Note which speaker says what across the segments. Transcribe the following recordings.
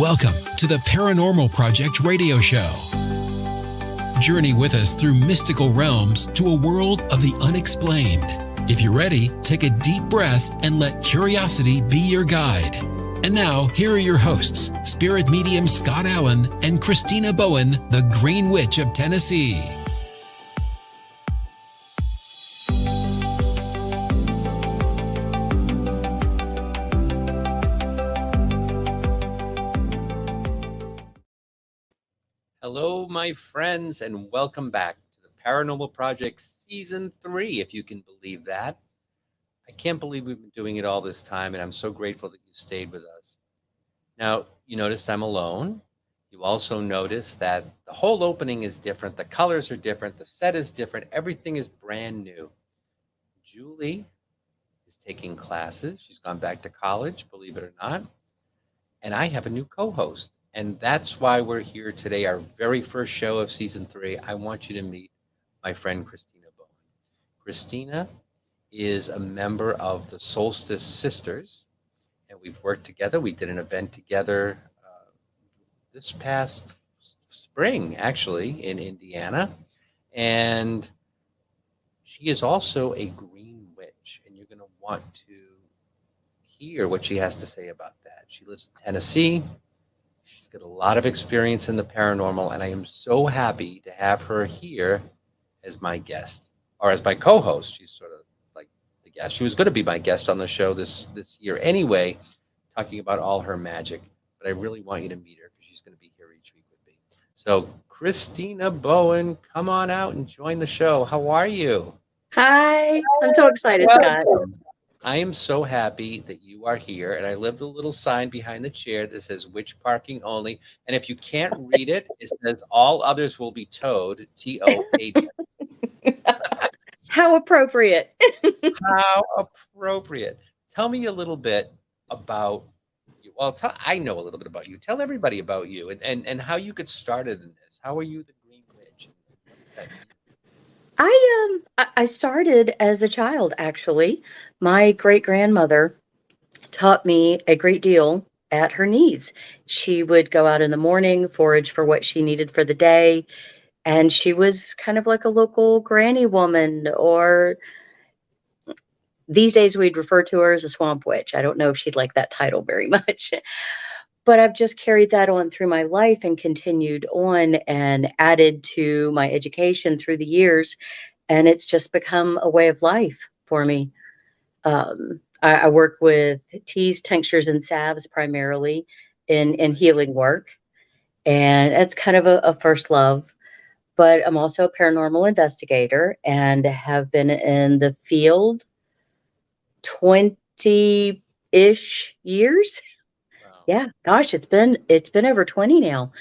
Speaker 1: Welcome to the Paranormal Project radio show. Journey with us through mystical realms to a world of the unexplained. If you're ready, take a deep breath and let curiosity be your guide. And now, here are your hosts, spirit medium Scott Allan and Khristina Bowen, the Green Witch of Tennessee.
Speaker 2: Hello, my friends, and welcome back to the Paranormal Project Season 3, if you can believe that. I can't believe we've been doing it all this time, and I'm so grateful that you stayed with us. Now, you noticed I'm alone. You also notice that the whole opening is different. The colors are different. The set is different. Everything is brand new. Julie is taking classes. She's gone back to college, believe it or not. And I have a new co-host. And that's why we're here today, our very first show of Season 3. I want you to meet my friend, Khristina Bowen. Khristina is a member of the Solstice Sisters, and we've worked together. We did an event together this past spring, actually, in Indiana. And she is also a green witch, and you're going to want to hear what she has to say about that. She lives in Tennessee. She's got a lot of experience in the paranormal, and I am so happy to have her here as my guest, or as my co-host. She's sort of like the guest. She was going to be my guest on the show this year anyway, talking about all her magic, but I really want you to meet her because she's going to be here each week with me. So, Khristina Bowen, come on out and join the show. How are you?
Speaker 3: Hi, I'm so excited, Scott.
Speaker 2: I am so happy that you are here, and I left a little sign behind the chair that says "Witch Parking Only," and if you can't read it, it says "All others will be towed." TOAD.
Speaker 3: How appropriate.
Speaker 2: How appropriate. Tell me a little bit about you. Well, I know a little bit about you. Tell everybody about you and how you got started in this. How are you the Green Witch? What does that mean?
Speaker 3: I started as a child, actually. My great-grandmother taught me a great deal at her knees. She would go out in the morning, forage for what she needed for the day, and she was kind of like a local granny woman, or these days we'd refer to her as a swamp witch. I don't know if she'd like that title very much. But I've just carried that on through my life and continued on and added to my education through the years. And it's just become a way of life for me. I work with teas, tinctures, and salves primarily in healing work. And it's kind of a first love. But I'm also a paranormal investigator and have been in the field 20-ish years. Yeah, gosh, it's been over 20 now.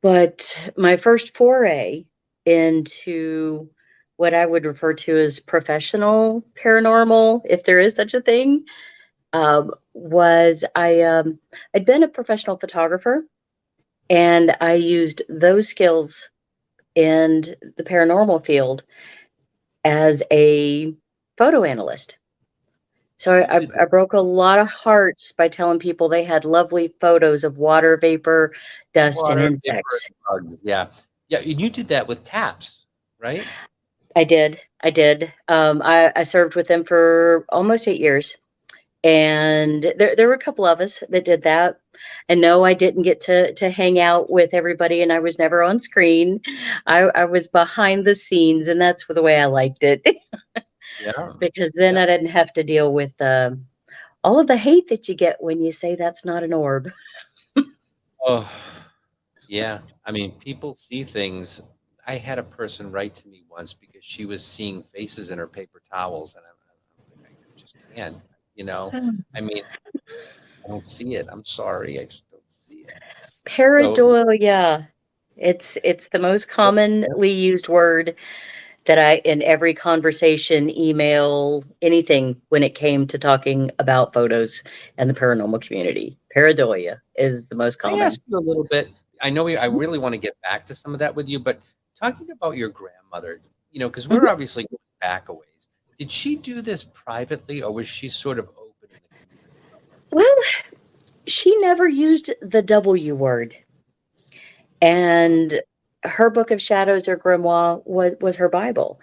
Speaker 3: But my first foray into what I would refer to as professional paranormal, if there is such a thing, was I'd been a professional photographer, and I used those skills in the paranormal field as a photo analyst. So I broke a lot of hearts by telling people they had lovely photos of water vapor, dust, and insects.
Speaker 2: Yeah. And you did that with taps, right?
Speaker 3: I did. I served with them for almost 8 years, and there were a couple of us that did that. And no, I didn't get to hang out with everybody, and I was never on screen. I was behind the scenes, and that's the way I liked it.
Speaker 2: Yeah.
Speaker 3: Because then I didn't have to deal with all of the hate that you get when you say that's not an orb.
Speaker 2: Oh, yeah. I mean, people see things. I had a person write to me once because she was seeing faces in her paper towels, and I just can't, I mean, I don't see it. I'm sorry. I just don't see it.
Speaker 3: Pareidolia. It's the most commonly used word that in every conversation, email, anything, when it came to talking about photos and the paranormal community. Pareidolia is the most common.
Speaker 2: Can I ask you a little bit? I know I really want to get back to some of that with you, but talking about your grandmother, because we're obviously going back a ways. Did she do this privately, or was she sort of open in the community?
Speaker 3: Well, never used the W word. And her book of shadows or grimoire was her Bible.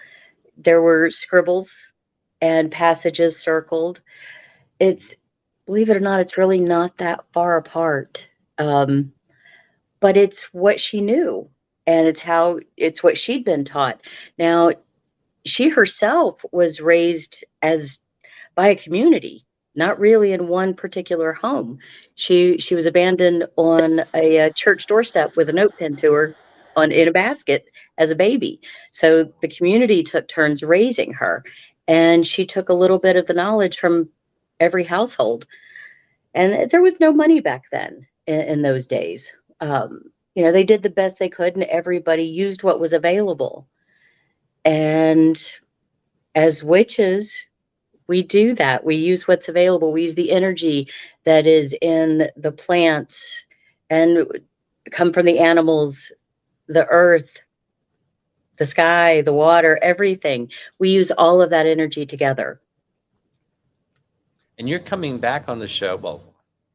Speaker 3: There were scribbles and passages circled. It's, believe it or not, it's really not that far apart. Um, but it's what she knew, and it's what she'd been taught. Now, she herself was raised as by a community, not really in one particular home. She was abandoned on a church doorstep with a note pinned to her on in a basket as a baby. So the community took turns raising her, and she took a little bit of the knowledge from every household. And there was no money back then in those days. They did the best they could, and everybody used what was available. And as witches, we do that. We use what's available. We use the energy that is in the plants and come from the animals, the earth, the sky, the water, everything. We use all of that energy together.
Speaker 2: And you're coming back on the show, well,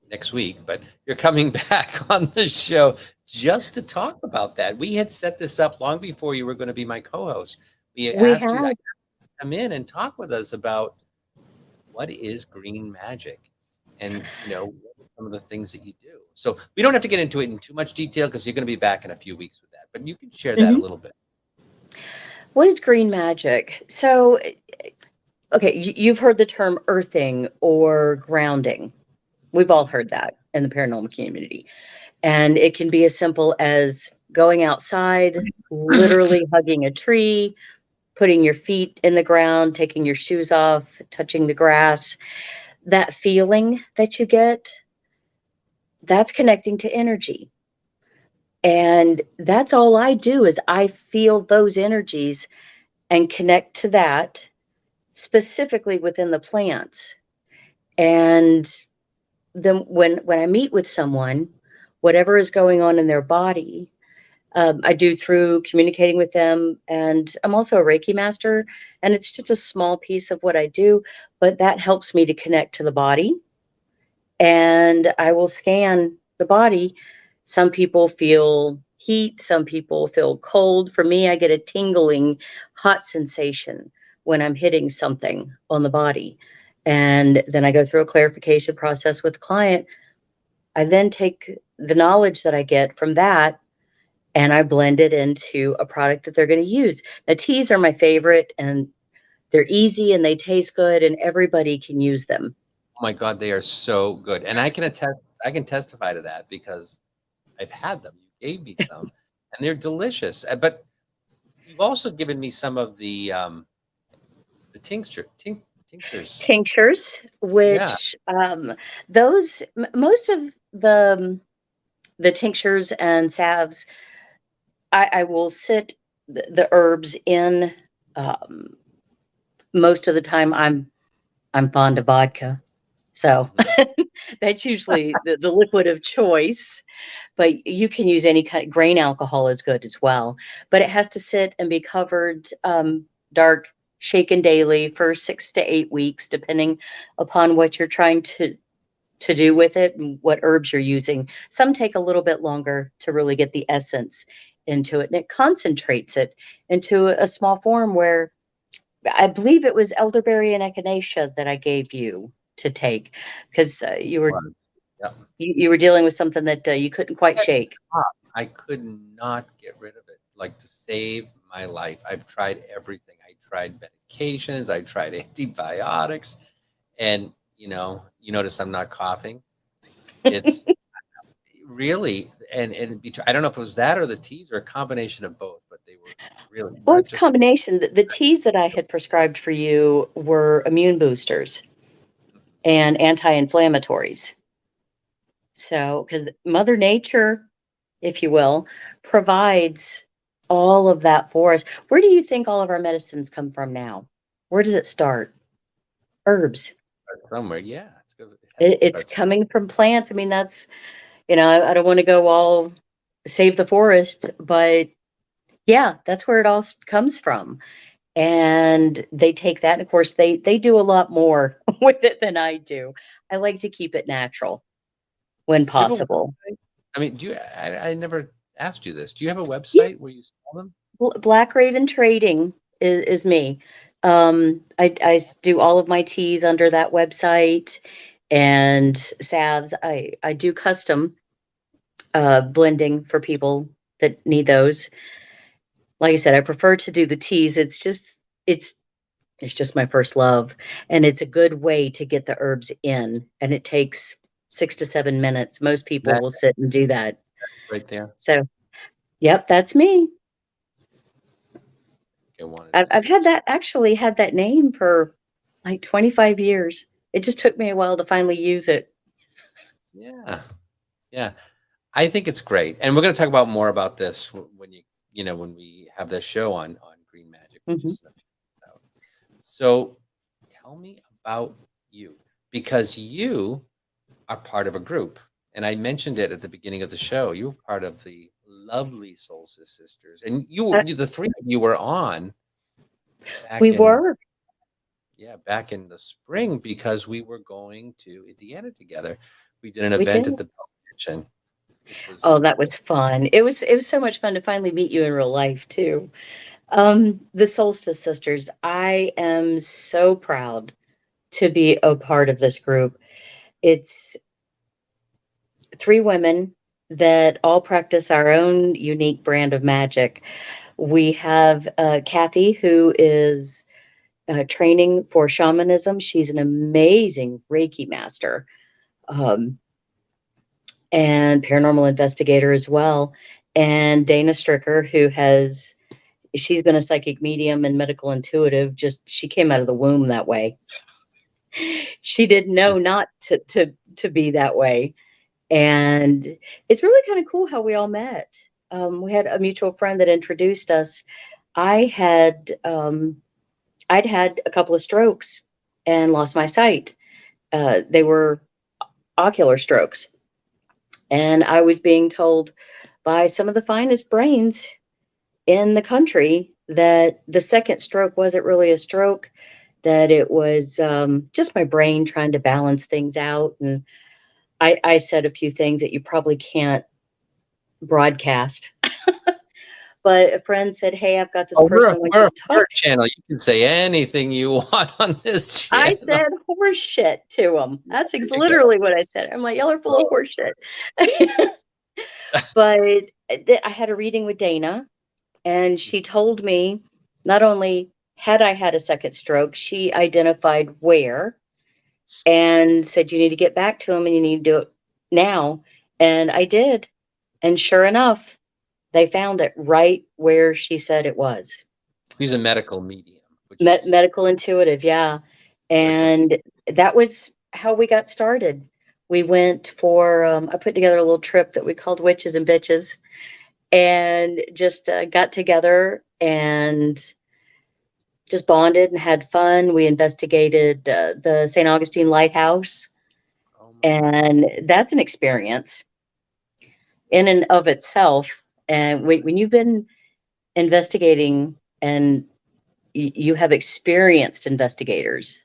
Speaker 2: next week, but you're coming back on the show just to talk about that. We had set this up long before you were going to be my co-host. We asked you to come in and talk with us about what is green magic and, what are some of the things that you do. So we don't have to get into it in too much detail because you're going to be back in a few weeks with that, but you can share that a little bit.
Speaker 3: What is green magic? So, okay, you've heard the term earthing or grounding. We've all heard that in the paranormal community. And it can be as simple as going outside, literally hugging a tree, putting your feet in the ground, taking your shoes off, touching the grass. That feeling that you get, that's connecting to energy. And that's all I do is I feel those energies and connect to that specifically within the plants. And then when I meet with someone, whatever is going on in their body, I do through communicating with them. And I'm also a Reiki master, and it's just a small piece of what I do, but that helps me to connect to the body. And I will scan the body. Some people feel heat, some people feel cold. For me, I get a tingling, hot sensation when I'm hitting something on the body. And then I go through a clarification process with the client. I then take the knowledge that I get from that and I blend it into a product that they're going to use. Now, teas are my favorite, and they're easy and they taste good, and everybody can use them.
Speaker 2: Oh my God, they are so good. And I can testify to that because I've had them. You gave me some and they're delicious. But you've also given me some of the tinctures.
Speaker 3: Tinctures, which those most of the tinctures and salves, I will sit the herbs in. Most of the time, I'm fond of vodka, so that's usually the liquid of choice. But you can use any kind. Grain alcohol is good as well, but it has to sit and be covered dark, shaken daily for 6 to 8 weeks, depending upon what you're trying to do with it and what herbs you're using. Some take a little bit longer to really get the essence into it, and it concentrates it into a small form where I believe it was elderberry and echinacea that I gave you to take because you were you were dealing with something that you couldn't quite shake.
Speaker 2: I could not get rid of it, like to save my life. I've tried everything. I tried medications. I tried antibiotics, and you notice I'm not coughing. It's really, and I don't know if it was that or the teas or a combination of both, but they were really.
Speaker 3: Well, it's a combination. The teas that I had prescribed for you were immune boosters and anti-inflammatories. So, because Mother Nature, if you will, provides all of that for us. Where do you think all of our medicines come from now? Where does it start? Herbs.
Speaker 2: Somewhere, yeah.
Speaker 3: It's coming from plants. I mean, that's, I don't want to go all save the forest, but yeah, that's where it all comes from. And they take that. And of course, they do a lot more with it than I do. I like to keep it natural when
Speaker 2: Do you have a
Speaker 3: possible.
Speaker 2: website? I mean, I never asked you this. Do you have a
Speaker 3: Yeah,
Speaker 2: website where you sell them?
Speaker 3: Black Raven Trading is me. Do all of my teas under that website and salves. I do custom blending for people that need those. Like I said, I prefer to do the teas. It's just my first love, and it's a good way to get the herbs in, and it takes 6 to 7 minutes. Most people
Speaker 2: That
Speaker 3: will sit and do that.
Speaker 2: right there.
Speaker 3: So, yep, that's me.
Speaker 2: I wanted
Speaker 3: I've
Speaker 2: to.
Speaker 3: had that name for like 25 years. It just took me a while to finally use it.
Speaker 2: Yeah, yeah. I think it's great, and we're going to talk about more about this when when we have this show on green magic, which
Speaker 3: Mhm.
Speaker 2: is in a few weeks out. So, tell me about you because you are part of a group, and I mentioned it at the beginning of the show. You were part of the lovely Solstice Sisters, and
Speaker 3: Uh,
Speaker 2: the three of you were on
Speaker 3: we
Speaker 2: back in
Speaker 3: were.
Speaker 2: back in the spring because we were going to Indiana together. We did an
Speaker 3: We
Speaker 2: event
Speaker 3: did.
Speaker 2: at the Bell Mansion, which was
Speaker 3: Oh, that was fun. It was so much fun to finally meet you in real life too. The Solstice Sisters, I am so proud to be a part of this group. It's 3 women that all practice our own unique brand of magic. We have Kathy, who is training for shamanism. She's an amazing Reiki master um, and paranormal investigator as well. And Dana Stricker, she's been a psychic medium and medical intuitive. Just she came out of the womb that way. She didn't know not to be that way. And it's really kind of cool how we all met. We had a mutual friend that introduced us. I had I'd had a couple of strokes and lost my sight. They were ocular strokes, and I was being told by some of the finest brains in the country that the second stroke wasn't really a stroke, that it was just my brain trying to balance things out. And I said a few things that you probably can't broadcast. But a friend said, "Hey, I've got this
Speaker 2: oh,
Speaker 3: person I want
Speaker 2: we're
Speaker 3: you
Speaker 2: a
Speaker 3: to
Speaker 2: flirt
Speaker 3: talk to."
Speaker 2: channel. You can say anything you want on this
Speaker 3: I
Speaker 2: channel.
Speaker 3: said horse shit to him. That's
Speaker 2: There you go.
Speaker 3: literally what I said. I'm like, "Y'all are full of
Speaker 2: Oh,
Speaker 3: horse shit." But I had a reading with Dana, and she told me not only had I had a second stroke, she identified where and said, "You need to get back to him and you need to do it now." And I did. And sure enough, they found it right where she said it was.
Speaker 2: he's a medical medium, which is
Speaker 3: Medical intuitive, yeah.
Speaker 2: medical.
Speaker 3: And that was how we got started. We went for, I put together a little trip that we called Witches and Bitches and just got together and just bonded and had fun. We investigated the St. Augustine Lighthouse,
Speaker 2: Oh my gosh.
Speaker 3: and that's an experience in and of itself. And when you've been investigating and you have experienced investigators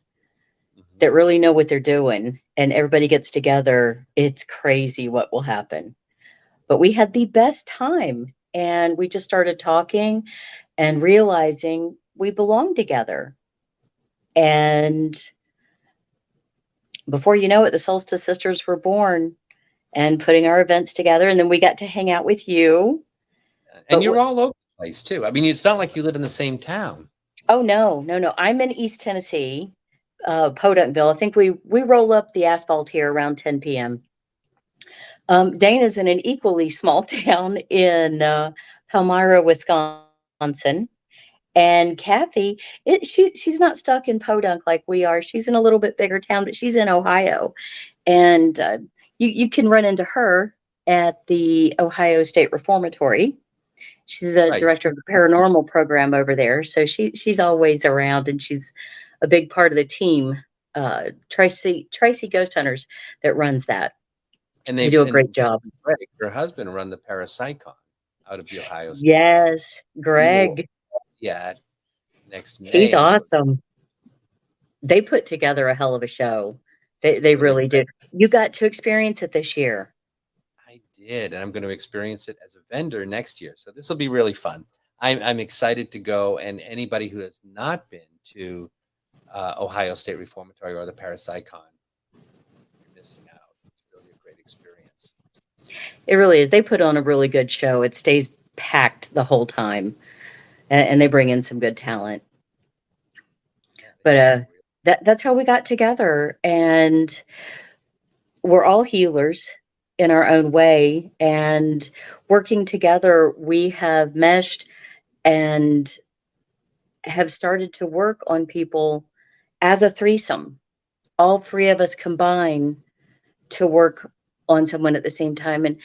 Speaker 2: Mhm.
Speaker 3: that really know what they're doing and everybody gets together, it's crazy what will happen. But we had the best time and we just started talking and realizing we belong together. And before you know it, the Solstice Sisters were born and putting our events together. And then we got to hang out with you.
Speaker 2: And
Speaker 3: But
Speaker 2: you're all over the place too. I mean, it's not like you live in the same town.
Speaker 3: oh no, no, no! I'm in East Tennessee, Podunkville. I think we roll up the asphalt here around 10 p.m. Dana's in an equally small town in Palmyra, Wisconsin. And Kathy, she's not stuck in Podunk like we are. She's in a little bit bigger town, but she's in Ohio. And you can run into her at the Ohio State Reformatory. She's a
Speaker 2: Right.
Speaker 3: director of the paranormal program over there, so she's always around, and she's a big part of the team. Tracy Ghost Hunters that runs that.
Speaker 2: And
Speaker 3: They
Speaker 2: they
Speaker 3: do a great
Speaker 2: and
Speaker 3: job.
Speaker 2: Greg, her husband, run the Parapsychon out of the Ohio State.
Speaker 3: Yes,
Speaker 2: We will
Speaker 3: Greg,
Speaker 2: be at next
Speaker 3: he's
Speaker 2: May. So
Speaker 3: awesome. They put together a hell of a show. They
Speaker 2: really
Speaker 3: really
Speaker 2: great.
Speaker 3: did. You got to experience it this year.
Speaker 2: did, and I'm going to experience it as a vendor next year. So this will be really fun. I'm excited to go, and anybody who has not been to Ohio State Reformatory or the Parapsychon, you're missing out. It's really a great experience.
Speaker 3: It really is. They put on a really good show. It stays packed the whole time, and they bring in some good talent.
Speaker 2: Yeah, they
Speaker 3: But
Speaker 2: have some
Speaker 3: that's how we got together, and we're all healers in our own way. And working together, we have meshed and have started to work on people as a threesome. All three of us combine to work on someone at the same time. And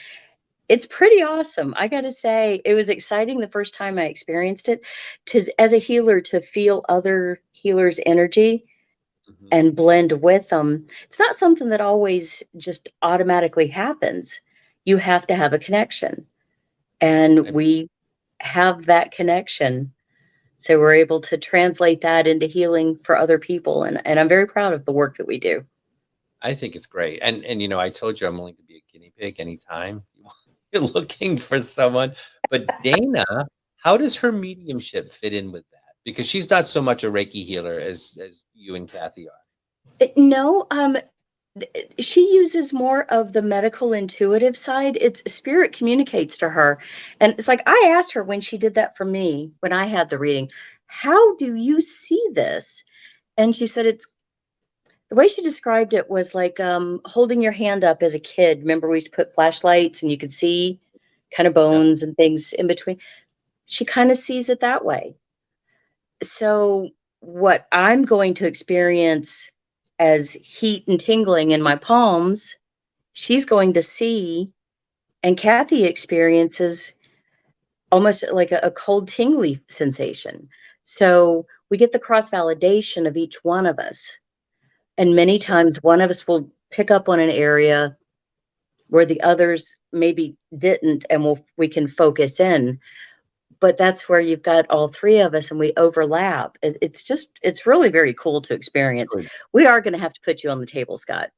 Speaker 3: it's pretty awesome. I got to say, it was exciting the first time I experienced it to, as a healer, to feel other healers' energy
Speaker 2: Mhm.
Speaker 3: and blend with them. It's not something that always just automatically happens. You have to have a connection. And
Speaker 2: I,
Speaker 3: we have that connection. So we're able to translate that into healing for other people. And I'm very proud of the work that we do.
Speaker 2: I think it's great. And I told you I'm willing to be a guinea pig anytime you're looking for someone. But Dana, how does her mediumship fit in with that? Because she's not so much a Reiki healer as you and Kathy are.
Speaker 3: No, she uses more of the medical intuitive side. It's spirit communicates to her. And it's like I asked her when she did that for me, when I had the reading, how do you see this? And she said it's the way she described it was like holding your hand up as a kid. Remember, we used to put flashlights and you could see kind of
Speaker 2: Yeah.
Speaker 3: bones and things in between. She kind of sees it that way. So, what I'm going to experience as heat and tingling in my palms, she's going to see, and Kathy experiences almost like a cold tingly sensation. So, we get the cross validation of each one of us. And many
Speaker 2: So
Speaker 3: times, one of us will pick up on an area where the others maybe didn't, and we can focus in. But that's where you've got all three of us and we overlap. It's really very cool to experience.
Speaker 2: good.
Speaker 3: We are going to have to put you on the table, Scott.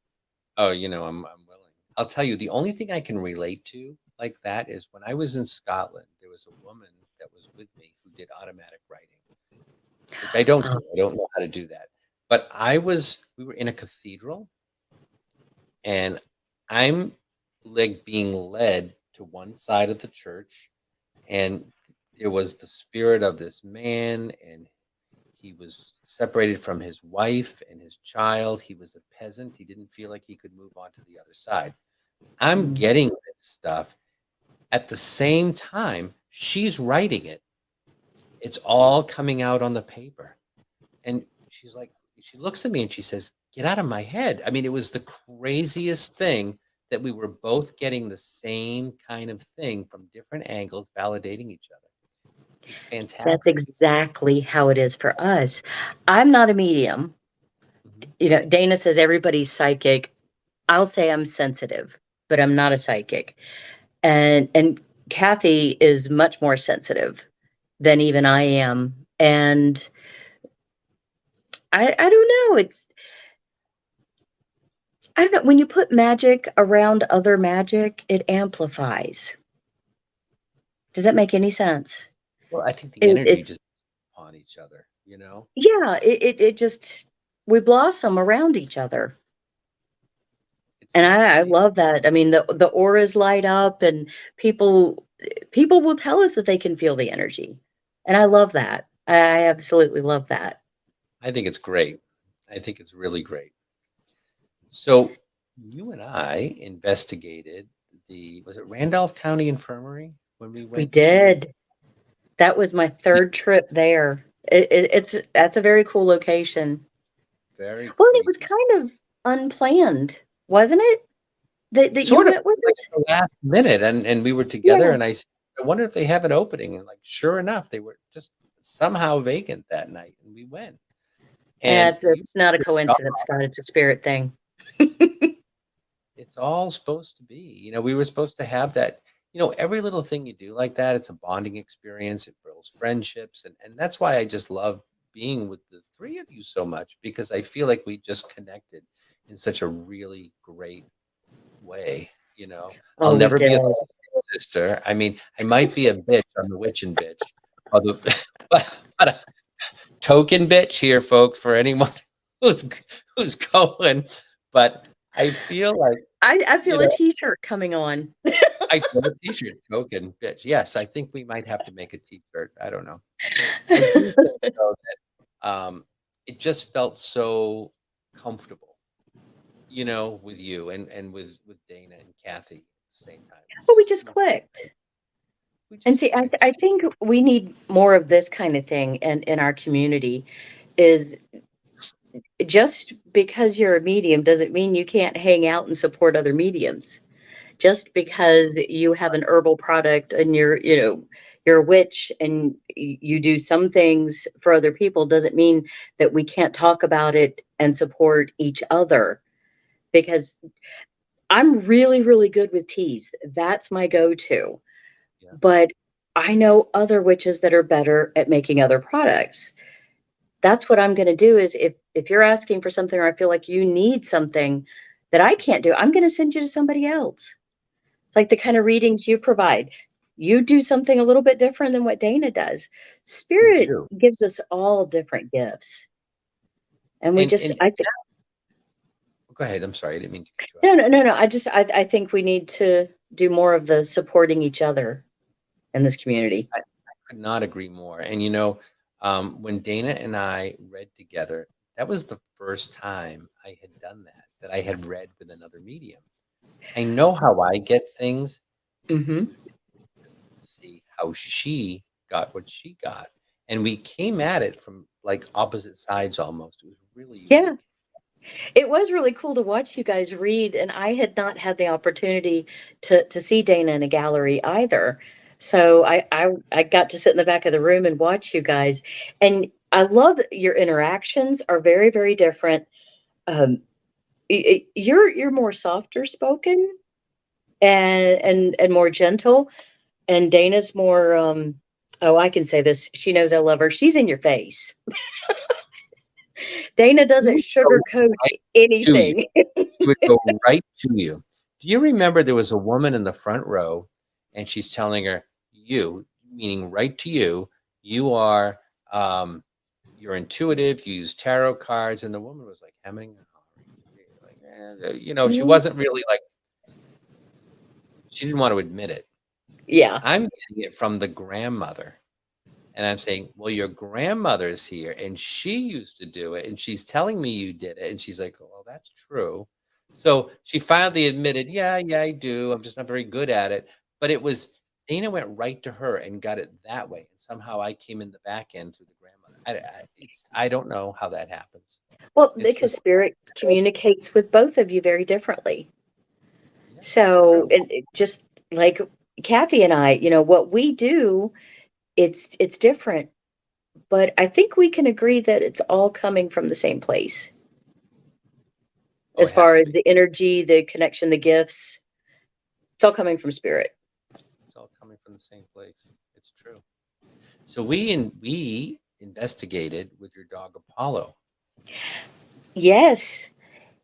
Speaker 2: Oh, I'm willing. I'll tell you, the only thing I can relate to like that is when I was in Scotland, there was a woman that was with me who did automatic writing, which I don't
Speaker 3: Oh,
Speaker 2: do. I don't know how to do that. But we were in a cathedral, and I'm like being led to one side of the church, and there was the spirit of this man, and he was separated from his wife and his child. He was a peasant. He didn't feel like he could move on to the other side. I'm
Speaker 3: mm.
Speaker 2: getting this stuff at the same time she's writing it. It's all coming out on the paper. And she's like, she looks at me and she says, "Get out of my head." I mean, it was the craziest thing that we were both getting the same kind of thing from different angles, validating each other. It's
Speaker 3: That's
Speaker 2: fantastic.
Speaker 3: exactly how it is for us. I'm not a medium.
Speaker 2: Mhm.
Speaker 3: Dana says everybody's psychic. I'll say I'm sensitive, but I'm not a psychic. And Kathy is much more sensitive than even I am. And I don't know. I don't know. When you put magic around other magic, it amplifies. Does that make any sense?
Speaker 2: Well, I think the
Speaker 3: It,
Speaker 2: energy
Speaker 3: it's
Speaker 2: just on each other.
Speaker 3: yeah. It just we blossom around each other,
Speaker 2: It's
Speaker 3: and
Speaker 2: like
Speaker 3: I
Speaker 2: the
Speaker 3: love that. I mean, the auras light up, and people will tell us that they can feel the energy, and I love that. I absolutely love that.
Speaker 2: I think it's great. I think it's really great. So you and I investigated was it Randolph County Infirmary when we
Speaker 3: We
Speaker 2: went to
Speaker 3: did. That was my third trip there. It's that's a very cool location.
Speaker 2: very
Speaker 3: Well, and it was
Speaker 2: creepy.
Speaker 3: kind of unplanned, wasn't it? That you
Speaker 2: Sort of
Speaker 3: went with
Speaker 2: like
Speaker 3: us?
Speaker 2: at the last minute, and we were together,
Speaker 3: Yeah.
Speaker 2: and I said, "I wonder if they have an opening." And like, sure enough, they were just somehow vacant that night, and we went. And you,
Speaker 3: It's not a coincidence, Scott. It's a spirit thing.
Speaker 2: it's all supposed to be. We were supposed to have that. Every little thing you do like that, it's a bonding experience. It builds friendships, and that's why I just love being with the three of you so much because I feel like we just connected in such a really great way. You know, I'll
Speaker 3: Oh, we
Speaker 2: never be
Speaker 3: did.
Speaker 2: a sister. I mean, I might be a bitch on the witch and bitch, although, but a token bitch here, folks, for anyone who's who's going. But I feel like,
Speaker 3: I
Speaker 2: you
Speaker 3: feel a
Speaker 2: know,
Speaker 3: t-shirt coming on.
Speaker 2: I feel a t-shirt, token bitch. Yes, I think we might have to make a t-shirt. I don't know. I do think though that it just felt so comfortable, with you and with Dana and Kathy at the same time.
Speaker 3: But we just clicked.
Speaker 2: We
Speaker 3: And
Speaker 2: just
Speaker 3: see, I,
Speaker 2: clicked.
Speaker 3: I think we need more of this kind of thing in our community. Is just because you're a medium doesn't mean you can't hang out and support other mediums. Just because you have an herbal product and you're a witch and you do some things for other people doesn't mean that we can't talk about it and support each other. Because I'm really, really good with teas. That's my go-to.
Speaker 2: Yeah.
Speaker 3: But I know other witches that are better at making other products. That's what I'm going to do is if you're asking for something or I feel like you need something that I can't do, I'm going to send you to somebody else. It's like the kind of readings you provide. You do something a little bit different than what Dana does.
Speaker 2: We
Speaker 3: Spirit
Speaker 2: do.
Speaker 3: gives us all different gifts. And we just
Speaker 2: And
Speaker 3: I think
Speaker 2: go ahead. I'm sorry. I didn't mean to cut you off.
Speaker 3: no. I think we need to do more of the supporting each other in this community.
Speaker 2: I could not agree more. And when Dana and I read together, that was the first time I had done that I had read with another medium. I know how I get things.
Speaker 3: Hmm.
Speaker 2: See how she got what she got. And we came at it from like opposite sides almost. It was really
Speaker 3: Yeah.
Speaker 2: unique.
Speaker 3: It was really cool to watch you guys read, and I had not had the opportunity to see Dana in a gallery either. So I got to sit in the back of the room and watch you guys, and I love that your interactions are very, very different. Um, you're more softer spoken and more gentle, and Dana's more oh, I can say this. She knows I love her. She's in your face. Dana
Speaker 2: She
Speaker 3: doesn't
Speaker 2: would go
Speaker 3: sugarcoat
Speaker 2: right to you.
Speaker 3: anything.
Speaker 2: She would go right to you. Do you remember there was a woman in the front row and she's telling her, you, meaning right to you, you are um you're intuitive, you use tarot cards, and the woman was like hemming and hawing. Like, she
Speaker 3: Mhm.
Speaker 2: wasn't really like she didn't want to admit it.
Speaker 3: Yeah.
Speaker 2: I'm getting it from the grandmother. And I'm saying, well, your grandmother's here and she used to do it. And she's telling me you did it. And she's like, oh, well, that's true. So she finally admitted, yeah, I do. I'm just not very good at it. But it was Dana went right to her and got it that way. And somehow I came in the back end through the grandmother. I don't know how that happens.
Speaker 3: Well,
Speaker 2: It's
Speaker 3: because
Speaker 2: just,
Speaker 3: spirit communicates with both of you very differently.
Speaker 2: yeah, it's
Speaker 3: So,
Speaker 2: true.
Speaker 3: it just like Kathy and I, what we do, it's different, but I think we can agree that it's all coming from the same place.
Speaker 2: Oh,
Speaker 3: As
Speaker 2: it has
Speaker 3: far
Speaker 2: to
Speaker 3: as
Speaker 2: be.
Speaker 3: the energy, the connection, the gifts, it's all coming from spirit.
Speaker 2: It's all coming from the same place. It's true. So we investigated with your dog Apollo.
Speaker 3: Yes.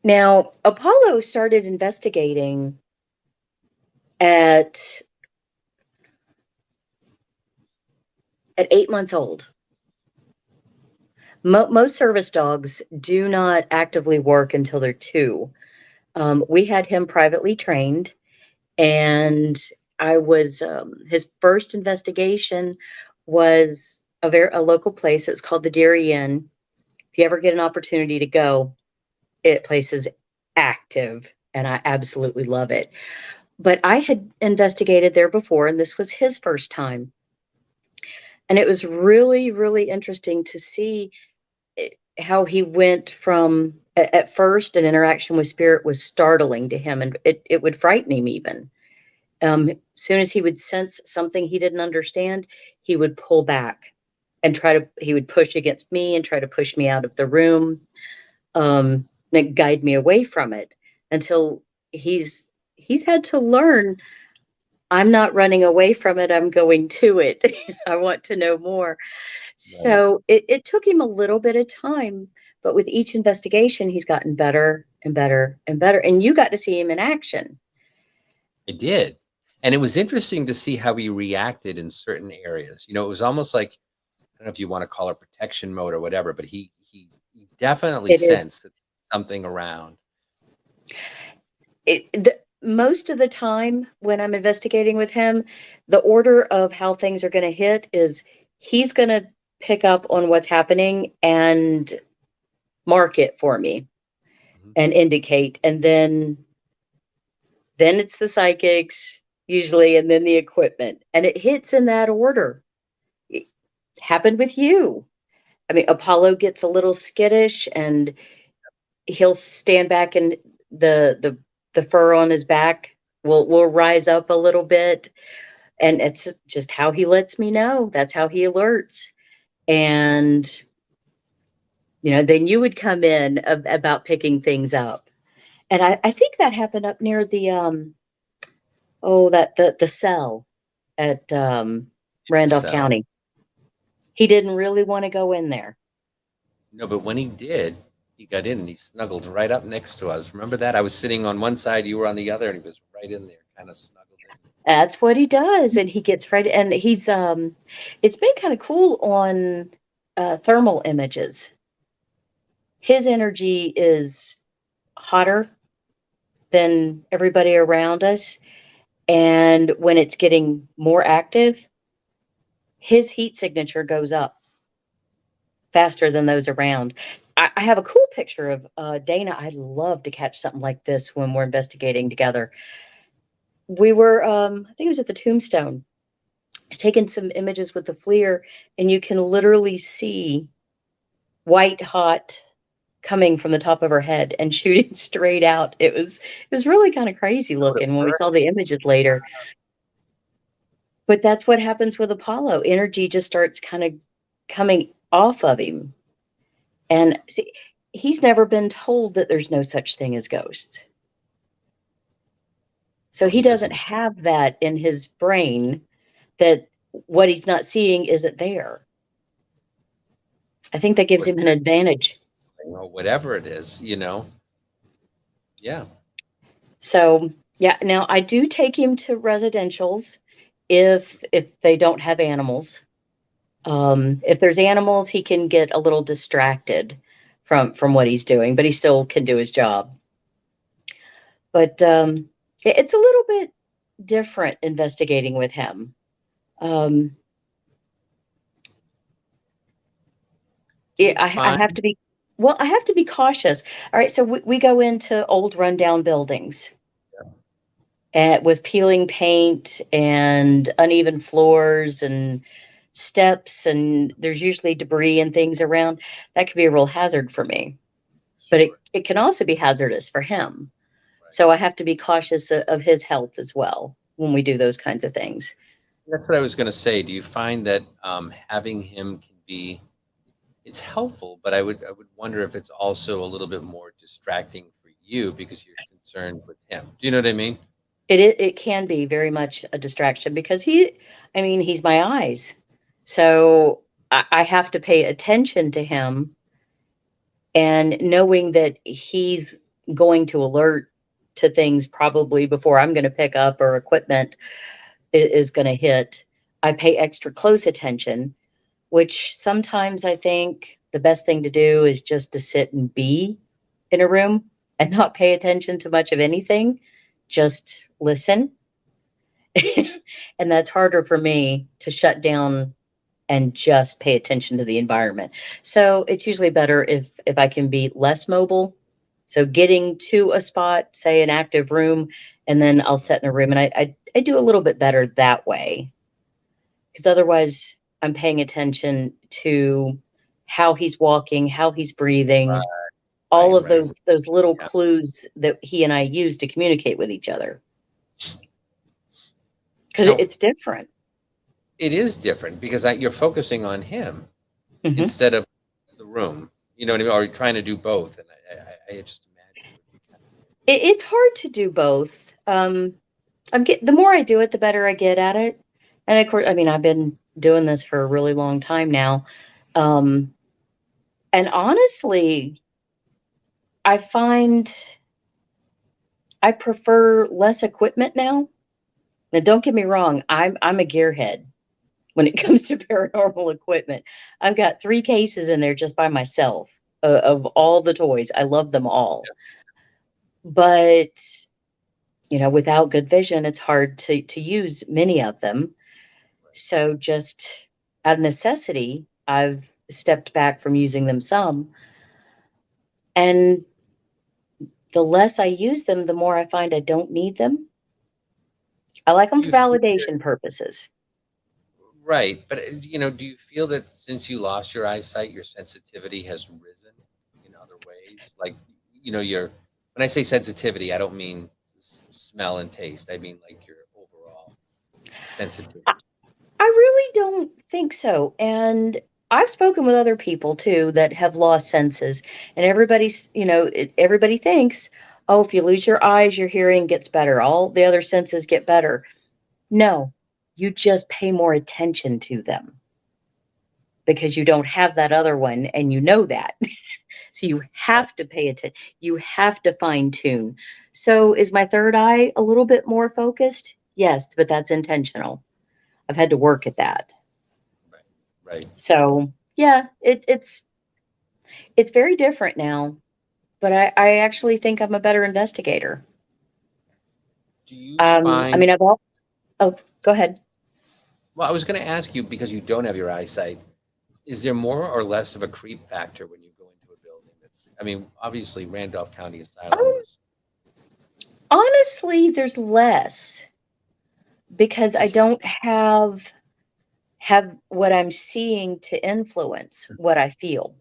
Speaker 3: Now, Apollo started investigating at 8 months old. Most service dogs do not actively work until they're 2. We had him privately trained, and I was his first investigation was a local place. It's called the Dairy Inn. If you ever get an opportunity to go, it place is active, and I absolutely love it. But I had investigated there before, and this was his first time, and it was really, really interesting to see how he went from at first an interaction with spirit was startling to him, and it would frighten him even. As soon as he would sense something he didn't understand, he would pull back and he would push against me and try to push me out of the room, and guide me away from it until he's had to learn I'm not running away from it. I'm going to it. I want to know more.
Speaker 2: Right.
Speaker 3: So it took him a little bit of time, but with each investigation, he's gotten better and better and better. And you got to see him in action.
Speaker 2: I did. And it was interesting to see how he reacted in certain areas. It was almost like, I don't know if you want to call it protection mode or whatever, but he definitely
Speaker 3: It is.
Speaker 2: sensed that something around.
Speaker 3: Most of the time when I'm investigating with him, the order of how things are going to hit is he's going to pick up on what's happening and mark it for me
Speaker 2: Mhm.
Speaker 3: and indicate. And then it's the psychics usually, and then the equipment. And it hits in that order. It happened with you. I mean, Apollo gets a little skittish and he'll stand back and the fur on his back will rise up a little bit, and it's just how he lets me know. That's how he alerts. And then you would come in about picking things up. And I think that happened up near the the cell at Randolph
Speaker 2: So,
Speaker 3: County. He didn't really want to go in there.
Speaker 2: no, but when he did, he got in and he snuggled right up next to us. Remember that? I was sitting on one side, you were on the other, and he was right in there, kind of snuggled in.
Speaker 3: That's what he does, and he gets right. And he's it's been kind of cool on thermal images. His energy is hotter than everybody around us, and when it's getting more active, his heat signature goes up faster than those around. I have a cool picture of Dana. I'd love to catch something like this when we're investigating together. We were, I think it was at the Tombstone, taking some images with the FLIR, and you can literally see white hot coming from the top of her head and shooting straight out. It was really kind of crazy
Speaker 2: Oh, the
Speaker 3: looking when we
Speaker 2: bird.
Speaker 3: saw the images later. But that's what happens with Apollo. Energy just starts kind of coming off of him. And see, he's never been told that there's no such thing as ghosts. So
Speaker 2: Well,
Speaker 3: he
Speaker 2: he
Speaker 3: doesn't
Speaker 2: doesn't
Speaker 3: have that in his brain that what he's not seeing isn't there. I think that gives
Speaker 2: what
Speaker 3: him an advantage.
Speaker 2: whatever it is, Yeah.
Speaker 3: So, yeah, now I do take him to residentials if they don't have animals. If there's animals, he can get a little distracted from what he's doing, but he still can do his job. But it's a little bit different investigating with him. Um,
Speaker 2: Do you
Speaker 3: I
Speaker 2: find
Speaker 3: have to be well. I have to be cautious. All right, so we go into old rundown buildings with peeling paint and uneven floors and steps, and there's usually debris and things around. That could be a real hazard for me, but
Speaker 2: sure,
Speaker 3: it can also be hazardous for him.
Speaker 2: right.
Speaker 3: So I have to be cautious of his health as well when we do those kinds of things.
Speaker 2: That's what I was going to say. Do you find that having him can be it's helpful, but I would wonder if it's also a little bit more distracting for you because you're concerned with him. Do you know what I mean?
Speaker 3: It can be very much a distraction because I mean, he's my eyes. So I have to pay attention to him, and knowing that he's going to alert to things probably before I'm going to pick up or equipment is going to hit. I pay extra close attention, which sometimes I think the best thing to do is just to sit and be in a room and not pay attention to much of anything. Just listen. And that's harder for me to shut down and just pay attention to the environment. So it's usually better if I can be less mobile. So getting to a spot, say an active room, and then I'll sit in a room, and I do a little bit better that way, because otherwise I'm paying attention to how he's walking, how he's breathing, all
Speaker 2: Right,
Speaker 3: of
Speaker 2: right.
Speaker 3: those little
Speaker 2: Yeah.
Speaker 3: clues that he and I use to communicate with each other, because
Speaker 2: Now,
Speaker 3: it's different.
Speaker 2: it is different because you're focusing on him
Speaker 3: Mhm.
Speaker 2: instead of the room. You know what I mean? Or you're trying to do both. And I just imagine it would be kind of weird.
Speaker 3: It's hard to do both. The more I do it, the better I get at it. And of course, I mean, I've been doing this for a really long time now. Um, and honestly, I find I prefer less equipment now. Now, don't get me wrong, I'm a gearhead when it comes to paranormal equipment. I've got 3 cases in there just by myself of all the toys. I love them all. But, without good vision, it's hard to use many of them. So just out of necessity, I've stepped back from using them some. And the less I use them, the more I find I don't need them. I like them
Speaker 2: Do
Speaker 3: for
Speaker 2: you feel
Speaker 3: validation purposes.
Speaker 2: right? But do you feel that since you lost your eyesight, your sensitivity has risen in other ways? Like, your when I say sensitivity, I don't mean smell and taste. I mean like your overall
Speaker 3: I
Speaker 2: sensitivity.
Speaker 3: I really don't think so, and I've spoken with other people too that have lost senses, and everybody thinks, "Oh, if you lose your eyes, your hearing gets better, all the other senses get better." No, you just pay more attention to them because you don't have that other one, and you know that. So you
Speaker 2: Right.
Speaker 3: have to pay attention. You have to fine tune. So is my third eye a little bit more focused? Yes, but that's intentional. I've had to work at that.
Speaker 2: Right. Right.
Speaker 3: So yeah, it's very different now. But I actually think I'm a better investigator.
Speaker 2: Do you
Speaker 3: I
Speaker 2: find?
Speaker 3: mean, oh, go ahead.
Speaker 2: Well, I was going to ask you because you don't have your eyesight. Is there more or less of a creep factor when you go into a building? I mean, obviously, Randolph County Asylum
Speaker 3: Um,
Speaker 2: was.
Speaker 3: honestly, there's less because I
Speaker 2: Okay.
Speaker 3: don't have what I'm seeing to influence what I feel.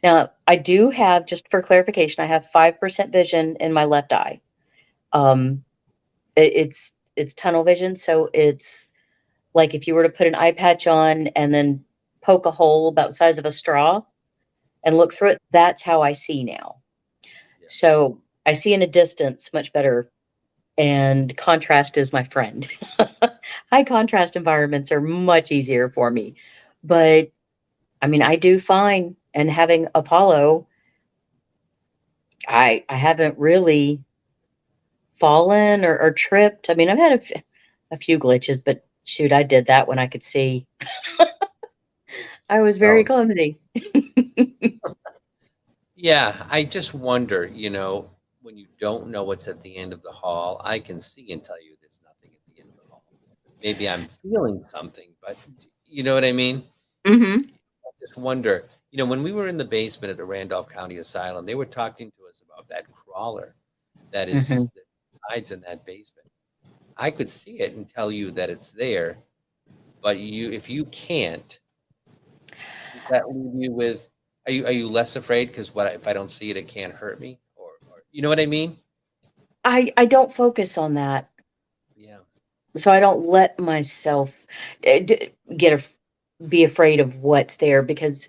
Speaker 3: Now, I do have, just for clarification, I have 5% vision in my left eye. Um, it's tunnel vision, so it's like if you were to put an eye patch on and then poke a hole about the size of a straw and look through it, that's how I see now.
Speaker 2: Yeah.
Speaker 3: So I see in a distance much better, and contrast is my friend. High contrast environments are much easier for me. But I mean, I do fine. And having Apollo, I haven't really fallen or tripped. I mean, I've had a few glitches, but shoot, I did that when I could see. I was very
Speaker 2: Oh,
Speaker 3: clumsy.
Speaker 2: yeah. I just wonder, when you don't know what's at the end of the hall, I can see and tell you there's nothing at the end of the hall. Maybe I'm feeling something, but you know what I mean?
Speaker 3: Mhm,
Speaker 2: I just wonder, when we were in the basement at the Randolph County Asylum, they were talking to us about that crawler
Speaker 3: mhm.
Speaker 2: that hides in that basement. I could see it and tell you that it's there, but if you can't, does that leave you with? Are you less afraid because what if I don't see it, it can't hurt me, or you know what I mean?
Speaker 3: I don't focus on that,
Speaker 2: Yeah.
Speaker 3: so I don't let myself, get be afraid of what's there because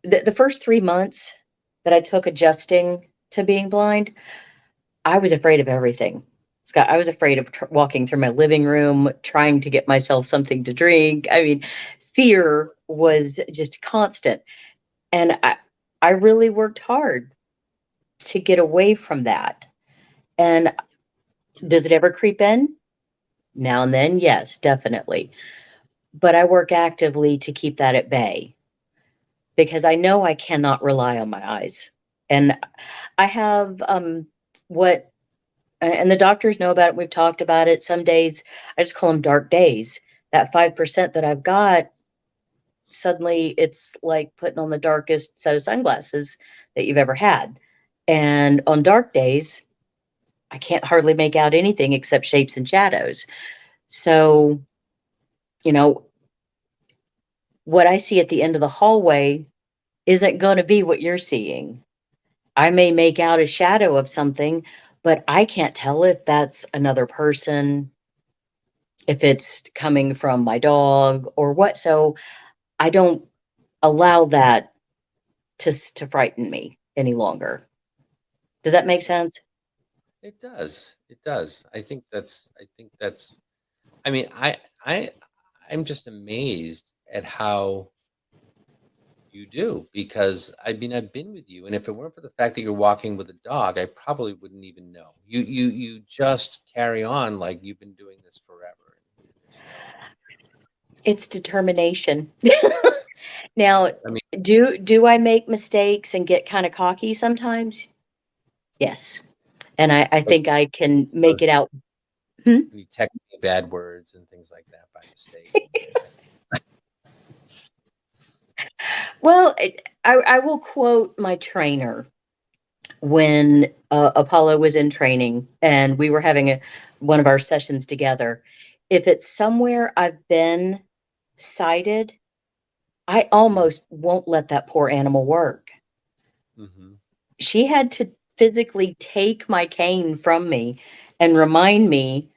Speaker 3: the first 3 months that I took adjusting to being blind, I was afraid of everything. Scott, I was afraid of walking through my living room, trying to get myself something to drink. I mean, fear was just constant. And I really worked hard to get away from that. And does it ever creep in? Now and then, yes, definitely. But I work actively to keep that at bay because I know I cannot rely on my eyes. And I have what and the doctors know about it. We've talked about it. Some days I just call them dark days. That 5% that I've got, suddenly it's like putting on the darkest set of sunglasses that you've ever had. And on dark days, I can't hardly make out anything except shapes and shadows. So, you know, what I see at the end of the hallway isn't going to be what you're seeing. I may make out a shadow of something, but I can't tell if that's another person, if it's coming from my dog or what. So I don't allow that to frighten me any longer. Does that make sense?
Speaker 2: It does. It does. I think that's. I mean, I I'm just amazed at how You do, because I mean I've been with you, and if it weren't for the fact that you're walking with a dog, I probably wouldn't even know. You just carry on like you've been doing this forever, and there's no.
Speaker 3: It's determination. Now,
Speaker 2: I mean,
Speaker 3: do I make mistakes and get kind of cocky sometimes? Yes. And I
Speaker 2: like
Speaker 3: think I can
Speaker 2: those-
Speaker 3: make it out. Hmm?
Speaker 2: when you text me bad words and things like that by mistake.
Speaker 3: Well, I will quote my trainer when Apollo was in training and we were having one of our sessions together. If it's somewhere I've been sighted, I almost won't let that poor animal work.
Speaker 2: Mm-hmm.
Speaker 3: She had to physically take my cane from me and remind me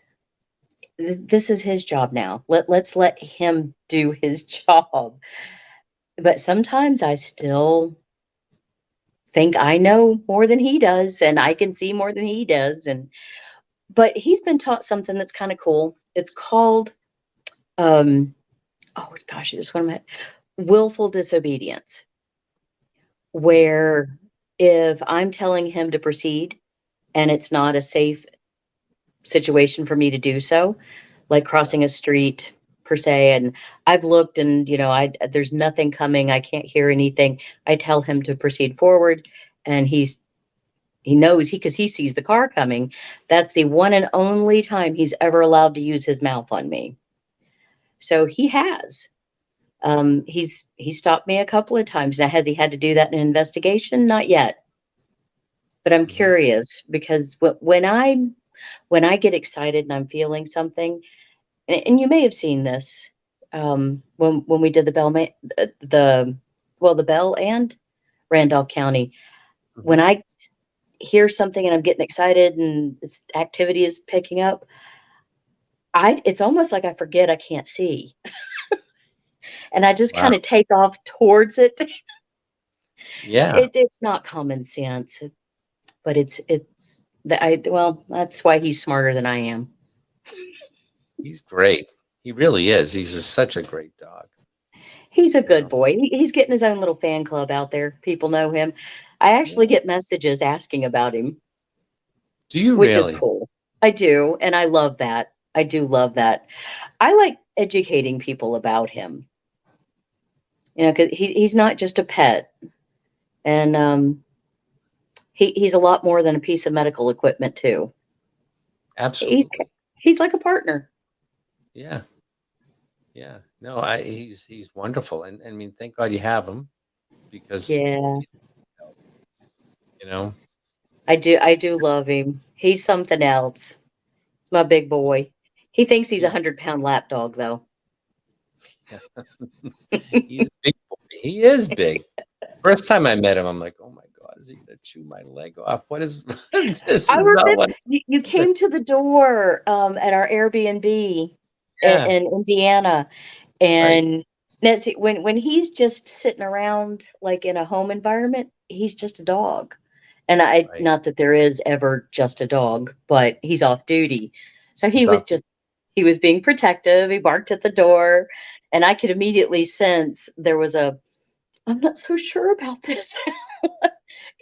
Speaker 3: this is his job now. Let's let him do his job. But sometimes I still think I know more than he does and I can see more than he does. And but he's been taught something that's kind of cool. It's called um oh gosh, I just want to willful disobedience,
Speaker 2: Okay.
Speaker 3: where if I'm telling him to proceed and it's not a safe situation for me to do so, like
Speaker 2: Yeah.
Speaker 3: crossing a street per se, and I've looked and I there's nothing coming, I can't hear anything. I tell him to proceed forward, and he knows because he sees the car coming. That's the one and only time he's ever allowed to use his mouth on me. So he has. He's stopped me a couple of times. Now, has he had to do that in an investigation? Not yet. But I'm
Speaker 2: Mm-hmm.
Speaker 3: curious because when I get excited and I'm feeling something, and you may have seen this when we did the the Bell and Randolph County. When
Speaker 2: Mm-hmm.
Speaker 3: I hear something and I'm getting excited and this activity is picking up, I it's almost like I forget I can't see, and I just
Speaker 2: Wow.
Speaker 3: kind of take off towards it.
Speaker 2: Yeah.
Speaker 3: It's not common sense, but it's that I well that's why he's smarter than I am.
Speaker 2: He's great. He really is. Such a great dog.
Speaker 3: He's a
Speaker 2: You
Speaker 3: good
Speaker 2: know.
Speaker 3: boy. He's getting his own little fan club out there. People know him. I actually
Speaker 2: Yeah.
Speaker 3: get messages asking about him,
Speaker 2: Do you
Speaker 3: which is
Speaker 2: really?
Speaker 3: cool. I do, and I love that. I do love that. I like educating people about him. Because he's not just a pet, and he's a lot more than a piece of medical equipment too. He's
Speaker 2: Absolutely.
Speaker 3: he's like a partner.
Speaker 2: Yeah. Yeah. No, he's wonderful, and I mean, thank God you have him because
Speaker 3: Yeah,
Speaker 2: he, you know.
Speaker 3: I do love him. He's something else. My big boy. He thinks he's a
Speaker 2: He,
Speaker 3: 100-pound lap dog, though.
Speaker 2: he's a big boy. He is big. First time I met him, I'm like, oh my God, is he gonna chew my leg off? What is this?
Speaker 3: I
Speaker 2: Is not
Speaker 3: remember
Speaker 2: what.
Speaker 3: you came to the door at our Airbnb
Speaker 2: Yeah.
Speaker 3: in Indiana,
Speaker 2: Right.
Speaker 3: and Nancy, when he's just sitting around like in a home environment, he's just a dog. And I
Speaker 2: Right.
Speaker 3: not that there is ever just a dog, but he's off duty. So
Speaker 2: He's off.
Speaker 3: he was being protective. He barked at the door, and I could immediately sense there was a I'm not so sure about this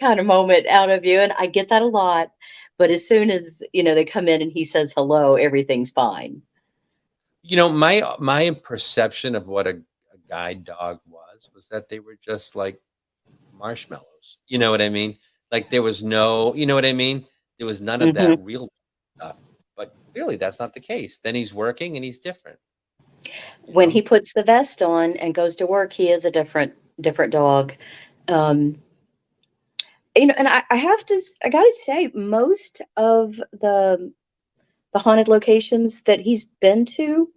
Speaker 3: kind of moment out of you. And I get that a lot. But as soon as, they come in and he says hello, everything's fine.
Speaker 2: My perception of what a guide dog was that they were just like marshmallows. You know what I mean? Like there was no, you know what I mean? There was none of
Speaker 3: Hmm.
Speaker 2: that real stuff. But clearly that's not the case. Then he's working and he's different, you
Speaker 3: When
Speaker 2: know?
Speaker 3: he puts the vest on and goes to work, he is a different dog. Um, and I have to, I gotta say, most of the haunted locations that he's been to,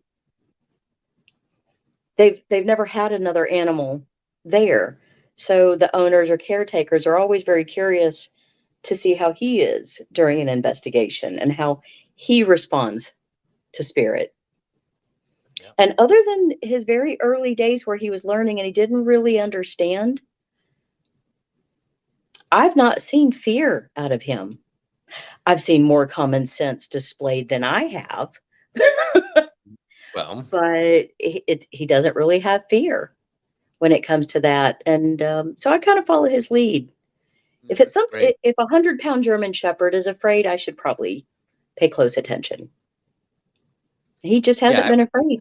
Speaker 3: they've never had another animal there. So the owners or caretakers are always very curious to see how he is during an investigation and how he responds to spirit.
Speaker 2: Yeah.
Speaker 3: And other than his very early days where he was learning and he didn't really understand, I've not seen fear out of him. I've seen more common sense displayed than I have,
Speaker 2: Well,
Speaker 3: but he doesn't really have fear when it comes to that. And so I kind of follow his lead. If it's
Speaker 2: That's
Speaker 3: something,
Speaker 2: great.
Speaker 3: if a 100-pound German Shepherd is afraid, I should probably pay close attention. He just hasn't
Speaker 2: Yeah.
Speaker 3: been afraid.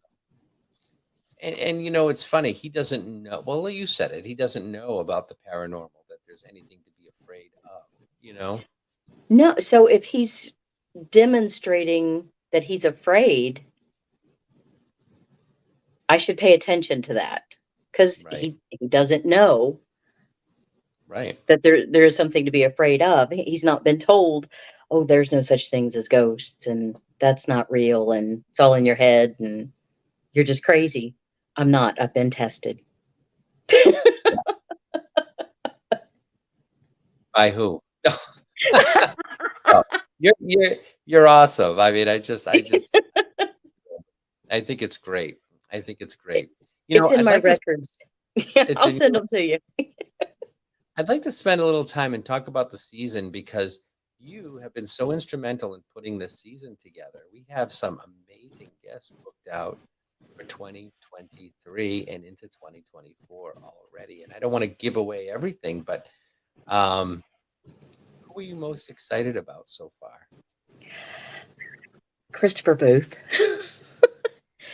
Speaker 2: And it's funny. He doesn't know. Well, you said it. He doesn't know about the paranormal, that there's anything to be afraid of.
Speaker 3: No, so if he's demonstrating that he's afraid, I should pay attention to that because
Speaker 2: Right.
Speaker 3: he doesn't know
Speaker 2: Right.
Speaker 3: that there is something to be afraid of. He's not been told, oh, there's no such things as ghosts and that's not real and it's all in your head and you're just crazy. I'm not. I've been tested.
Speaker 2: By who? Oh, you're awesome. I mean, I think it's great. I think it's great.
Speaker 3: It's in
Speaker 2: I'd
Speaker 3: my
Speaker 2: like to.
Speaker 3: records.
Speaker 2: It's
Speaker 3: I'll
Speaker 2: in
Speaker 3: send
Speaker 2: your.
Speaker 3: them to you.
Speaker 2: I'd like to spend a little time and talk about the season because you have been so instrumental in putting this season together. We have some amazing guests booked out for 2023 and into 2024 already. And I don't want to give away everything, but who are you most excited about so far?
Speaker 3: Christopher Booth.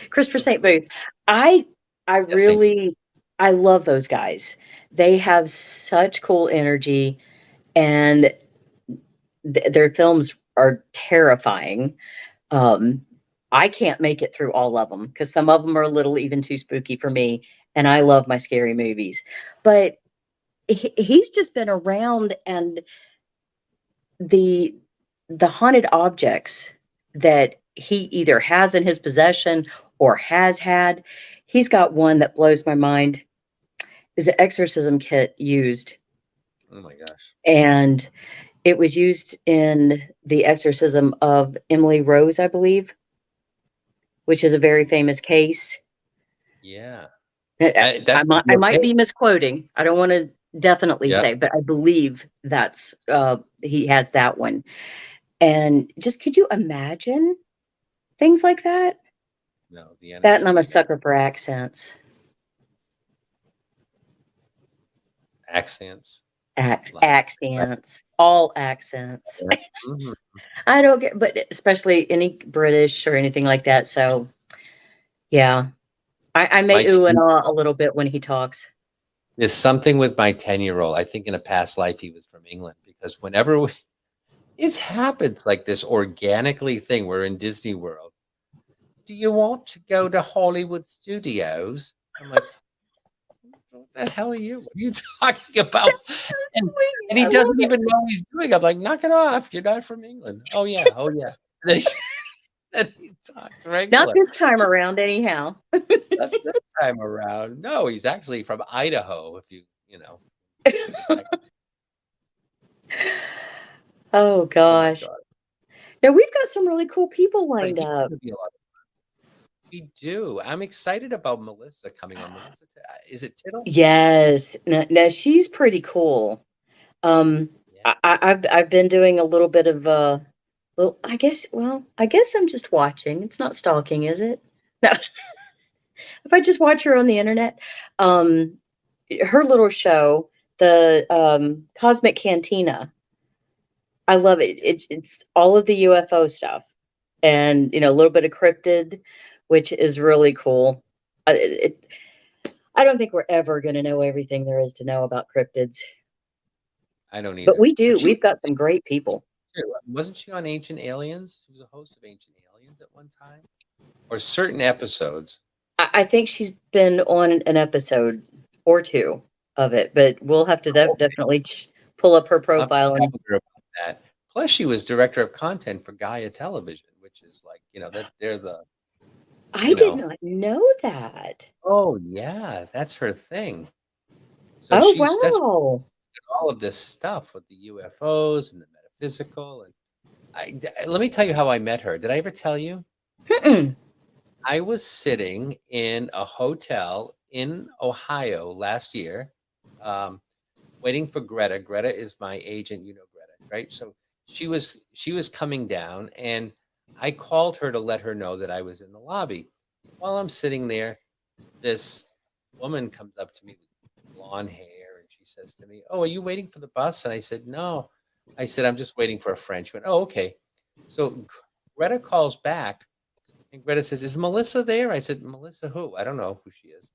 Speaker 3: Christopher St. Booth. I
Speaker 2: Yes,
Speaker 3: really I love those guys. They have such cool energy and their films are terrifying. I can't make it through all of them because some of them are a little even too spooky for me, and I love my scary movies. But he's just been around, and the haunted objects that he either has in his possession or has had, he's got one that blows my mind. Is an exorcism kit used,
Speaker 2: Oh my gosh.
Speaker 3: and it was used in the exorcism of Emily Rose, I believe, which is a very famous case.
Speaker 2: Yeah.
Speaker 3: I
Speaker 2: That's gonna be
Speaker 3: might
Speaker 2: okay.
Speaker 3: be misquoting. I don't want to definitely
Speaker 2: Yeah.
Speaker 3: say, but I believe that's he has that one. And just could you imagine things like that?
Speaker 2: No, the
Speaker 3: That and I'm a
Speaker 2: energy,
Speaker 3: sucker for accents.
Speaker 2: accents.
Speaker 3: Accents, all accents.
Speaker 2: Mhm.
Speaker 3: I don't get, but especially any British or anything like that. So yeah, I
Speaker 2: My
Speaker 3: may ooh and
Speaker 2: 10
Speaker 3: ah a little bit when he talks.
Speaker 2: There's something with my 10-year-old. I think in a past life he was from England because whenever it happens like this organically thing, we're in Disney World. Do you want to go to Hollywood Studios? I'm like, what the hell are you? What are you talking about? And he
Speaker 3: I love
Speaker 2: doesn't
Speaker 3: it.
Speaker 2: even know what he's doing. I'm like, knock it off. You're not from England. Oh yeah. Oh yeah. And then then he talks
Speaker 3: Not
Speaker 2: regular.
Speaker 3: this time around, anyhow.
Speaker 2: Not this time around. No, he's actually from Idaho. If think of that.
Speaker 3: Oh
Speaker 2: Oh my
Speaker 3: gosh.
Speaker 2: God.
Speaker 3: Now we've got some really cool people
Speaker 2: But
Speaker 3: lined
Speaker 2: he's
Speaker 3: up.
Speaker 2: gonna be a lot. We do. I'm excited about Melissa coming on. Is it Tittle?
Speaker 3: Yes. Now she's pretty cool.
Speaker 2: Yeah.
Speaker 3: I've been doing a little bit of well, I guess I'm just watching. It's not stalking, is it? No. If I just watch her on the internet, um, her little show, the Cosmic Cantina, I love it. It's all of the UFO stuff, and a little bit of cryptid, which is really cool. I don't think we're ever going to know everything there is to know about cryptids,
Speaker 2: I don't
Speaker 3: but
Speaker 2: either.
Speaker 3: we do.
Speaker 2: But she
Speaker 3: We've got some great people.
Speaker 2: wasn't she on Ancient Aliens? She was a host of Ancient Aliens at one time, or certain episodes.
Speaker 3: I think she's been on an episode or two of it, but we'll have to
Speaker 2: Oh,
Speaker 3: definitely pull up her
Speaker 2: I'll have to
Speaker 3: profile
Speaker 2: chat
Speaker 3: and
Speaker 2: with her about that. Plus, she was director of content for Gaia Television, which is like that they're the
Speaker 3: I
Speaker 2: you
Speaker 3: did
Speaker 2: know.
Speaker 3: not know that.
Speaker 2: Oh yeah, that's her thing. So
Speaker 3: Oh,
Speaker 2: that's
Speaker 3: wow.
Speaker 2: all of this stuff with the UFOs and the metaphysical. And let me tell you how I met her. Did I ever tell you?
Speaker 3: Mm-mm.
Speaker 2: I was sitting in a hotel in Ohio last year, waiting for Greta. Greta is my agent, Greta, right? So she was coming down, and I called her to let her know that I was in the lobby. While I'm sitting there, this woman comes up to me with blonde hair, and she says to me, "Oh, are you waiting for the bus?" And I said, "No." I said, "I'm just waiting for a friend." She went, "Oh, okay." So Greta calls back, and Greta says, "Is Melissa there?" I said, "Melissa who? I don't know who she is."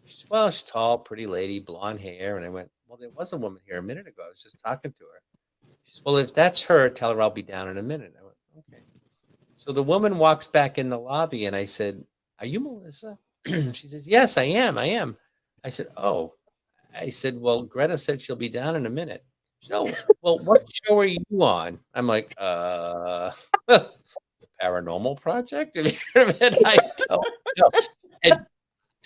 Speaker 2: She said, "Well, she's tall, pretty lady, blonde hair." And I went, "Well, there was a woman here a minute ago. I was just talking to her." She says, "Well, if that's her, tell her I'll be down in a minute." I went, "Okay." So the woman walks back in the lobby, and I said, "Are you Melissa?" She says, "Yes, I am. I am." I said, "Oh." I said, "Well, Greta said she'll be down in a minute." So, "Well, what show are you on?" I'm like, Paranormal Project? Have you heard of it? I don't know. And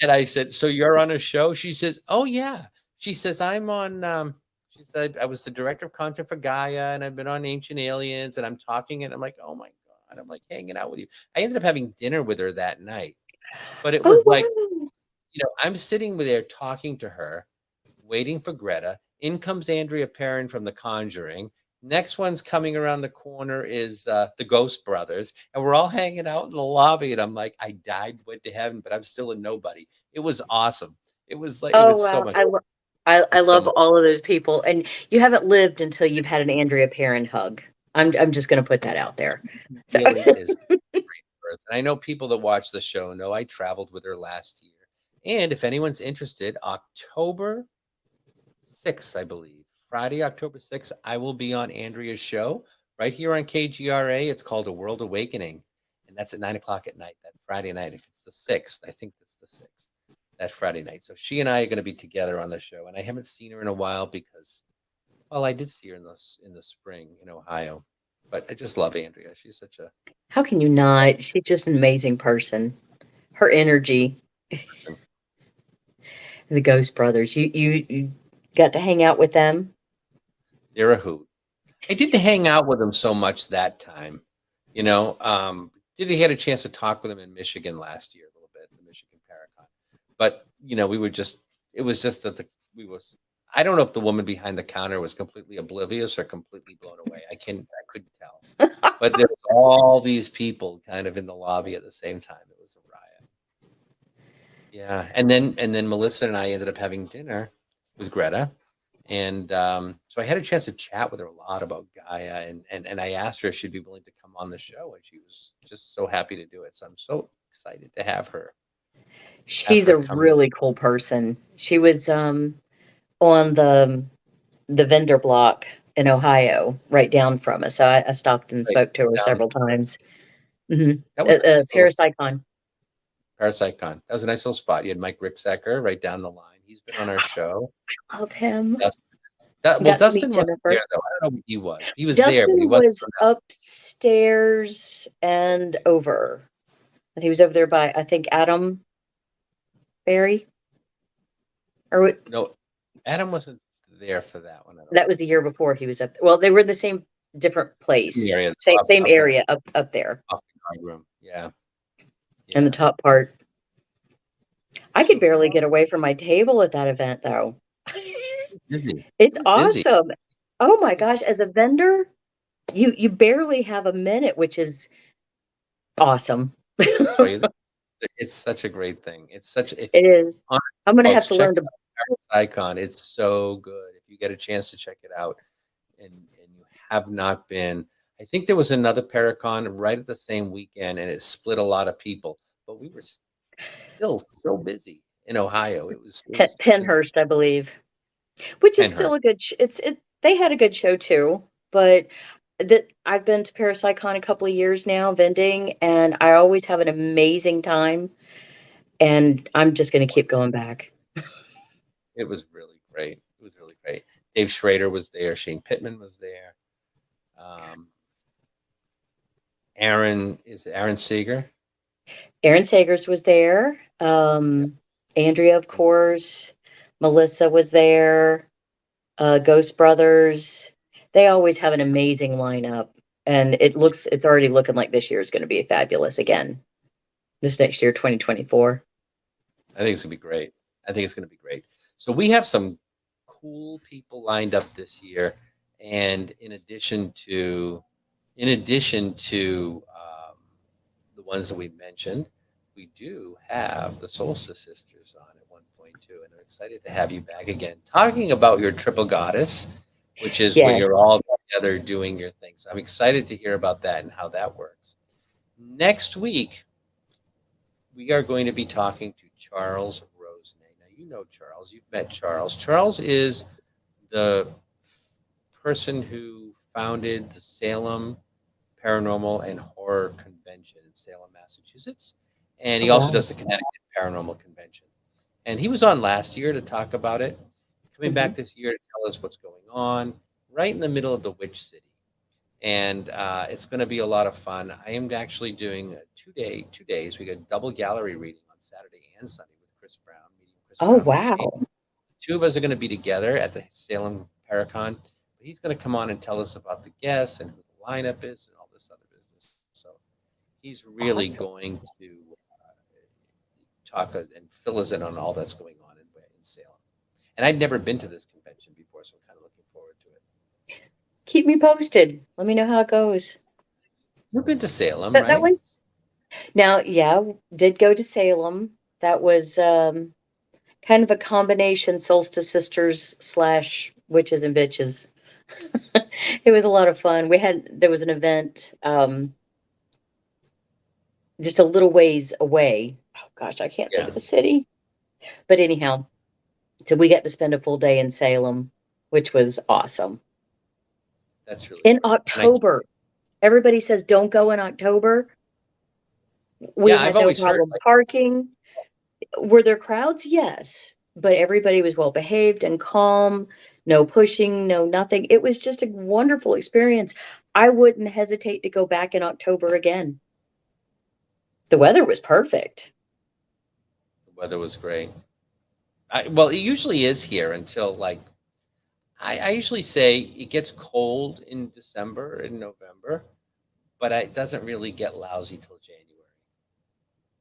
Speaker 2: and I said, "So you're on a show?" She says, "Oh, yeah." She says, "I'm on," she said, "I was the director of content for Gaia, and I've been on Ancient Aliens, and I'm talking," and I'm like, "Oh my God." I'm like hanging out with you. I ended up having dinner with her that night, but it
Speaker 3: Oh,
Speaker 2: was like,
Speaker 3: wow.
Speaker 2: I'm sitting with there talking to her, waiting for Greta. In comes Andrea Perrin from The Conjuring. Next one's coming around the corner is the Ghost Brothers, and we're all hanging out in the lobby. And I'm like, I died, went to heaven, but I'm still a nobody. It was awesome. It
Speaker 3: Oh,
Speaker 2: was so
Speaker 3: wow.
Speaker 2: much.
Speaker 3: I
Speaker 2: It was so
Speaker 3: love
Speaker 2: much.
Speaker 3: all of those people, and you haven't lived until you've had an Andrea Perrin hug. I'm just gonna put that out there. So
Speaker 2: Really is a great person. I know people that watch the show know I traveled with her last year. And if anyone's interested, October 6th, I believe. Friday, October 6th, I will be on Andrea's show right here on KGRA. It's called A World Awakening. And that's at 9 o'clock at night, that Friday night. If it's the 6th, I think that's the 6th, that Friday night. So she and I are going to be together on the show. And I haven't seen her in a while because, well, I did see her in the spring in Ohio. But I just love Andrea. She's such a
Speaker 3: how can you not? She's just an amazing person. Her energy,
Speaker 2: person.
Speaker 3: the Ghost Brothers. You got to hang out with them?
Speaker 2: They're a hoot. I didn't hang out with them so much that time. You know, did he had a chance to talk with him in Michigan last year a little bit, the Michigan Paracon. But we were just it was just that we was I don't know if the woman behind the counter was completely oblivious or completely blown away. I couldn't tell. But there was all these people kind of in the lobby at the same time. It was a riot. Yeah. And then Melissa and I ended up having dinner with Greta. And so I had a chance to chat with her a lot about Gaia, and I asked her if she'd be willing to come on the show, and she was just so happy to do it. So I'm so excited to have
Speaker 3: She's
Speaker 2: her
Speaker 3: a
Speaker 2: come.
Speaker 3: really cool person. She was, on the vendor block in Ohio, right down from us. So I stopped and
Speaker 2: Right
Speaker 3: spoke to her
Speaker 2: down.
Speaker 3: several times. Mhm.
Speaker 2: That was a nice little
Speaker 3: ParasiteCon.
Speaker 2: ParasiteCon. That was a nice little spot. You had Mike Ricksecker right down the line. He's been on our show.
Speaker 3: Love him.
Speaker 2: Dustin, well,
Speaker 3: Got to meet
Speaker 2: Dustin wasn't there
Speaker 3: Jennifer.
Speaker 2: though. I don't know what he was. He was there, but he
Speaker 3: Dustin
Speaker 2: wasn't
Speaker 3: was
Speaker 2: on that.
Speaker 3: upstairs and over. And he was over there by, I think, Adam Berry. Or
Speaker 2: No, Adam wasn't there for that one. I don't
Speaker 3: that was the year before he was up. Well, they were in the same different
Speaker 2: think. Same
Speaker 3: place.
Speaker 2: area,
Speaker 3: Same
Speaker 2: up in
Speaker 3: area up there
Speaker 2: off the guard room. Yeah,
Speaker 3: in the
Speaker 2: yeah.
Speaker 3: top part. I could
Speaker 2: So
Speaker 3: barely get away from my table at that event though.
Speaker 2: busy.
Speaker 3: It's
Speaker 2: He was busy.
Speaker 3: awesome. Oh my gosh, as a vendor, you barely have a minute, which is awesome.
Speaker 2: Show you that. It's such a great thing. It's such if
Speaker 3: It is.
Speaker 2: honest
Speaker 3: I'm gonna have
Speaker 2: folks
Speaker 3: to
Speaker 2: check
Speaker 3: learn
Speaker 2: it
Speaker 3: to.
Speaker 2: out. Icon. It's so good. If you get a chance to check it out, and you have not been, I think there was another Paracon right at the same weekend, and it split a lot of people. But we were still so busy in Ohio. It was just insane.
Speaker 3: Penhurst, I believe, which is still a
Speaker 2: Penhurst.
Speaker 3: good. They had a good show too, but that I've been to Parasitecon a couple of years now vending, and I always have an amazing time, and I'm just going to keep going back.
Speaker 2: It was really great. It was really great. Dave Schrader was there. Shane Pittman was there. Um, Aaron Seeger.
Speaker 3: Aaron Sagers was there.
Speaker 2: Yeah.
Speaker 3: Andrea, of course. Melissa was there. Ghost Brothers. They always have an amazing lineup, and it's already looking like this year is going to be fabulous again. This next year, 2024.
Speaker 2: I think it's gonna be great. I think it's gonna be great. So we have some cool people lined up this year, and in addition to the ones that we mentioned, we do have the Solstice Sisters on at one point too, and I'm excited to have you back again, talking about your triple goddess, which is where you're
Speaker 3: Yes.
Speaker 2: all together doing your thing. So I'm excited to hear about that and how that works. Next week, we are going to be talking to Charles Rosenay. Now, you know Charles. You've met Charles. Charles is the person who founded the Salem Paranormal and Horror Convention in Salem, Massachusetts. And he
Speaker 3: Oh,
Speaker 2: also
Speaker 3: wow.
Speaker 2: does the Connecticut Paranormal Convention. And he was on last year to talk about it. He's coming back this year to tell us what's going on right in the middle of the Witch City. And it's going to be a lot of fun. I am actually doing 2 days. We got a double gallery reading on Saturday and Sunday with Chris Brown, meeting Chris
Speaker 3: Oh,
Speaker 2: Brown from Maine.
Speaker 3: wow.
Speaker 2: Two of us are going to be together at the Salem Paracon. He's going to come on and tell us about the guests and who the lineup is and all this other business. So he's really
Speaker 3: Awesome.
Speaker 2: going to talk and fill us in on all that's going on in Salem. And I'd never been to this convention before, so I'm kind of looking forward to it.
Speaker 3: Keep me posted. Let me know how it goes.
Speaker 2: You've been to Salem,
Speaker 3: That
Speaker 2: right?
Speaker 3: one's now, yeah, did go to Salem. That was kind of a combination Solstice Sisters / Witches and Bitches. It was a lot of fun. There was an event just a little ways away. Oh gosh, I can't think of the city. But anyhow, so we got to spend a full day in Salem, which was awesome.
Speaker 2: That's really
Speaker 3: in
Speaker 2: cool.
Speaker 3: October. Everybody says don't go in October. We had
Speaker 2: I've
Speaker 3: no
Speaker 2: always heard,
Speaker 3: problem parking. Were there crowds? Yes. But everybody was well behaved and calm, no pushing, no nothing. It was just a wonderful experience. I wouldn't hesitate to go back in October again. The weather was perfect.
Speaker 2: The weather was great. Well, it usually is here until I usually say it gets cold in December and November, but it doesn't really get lousy till January.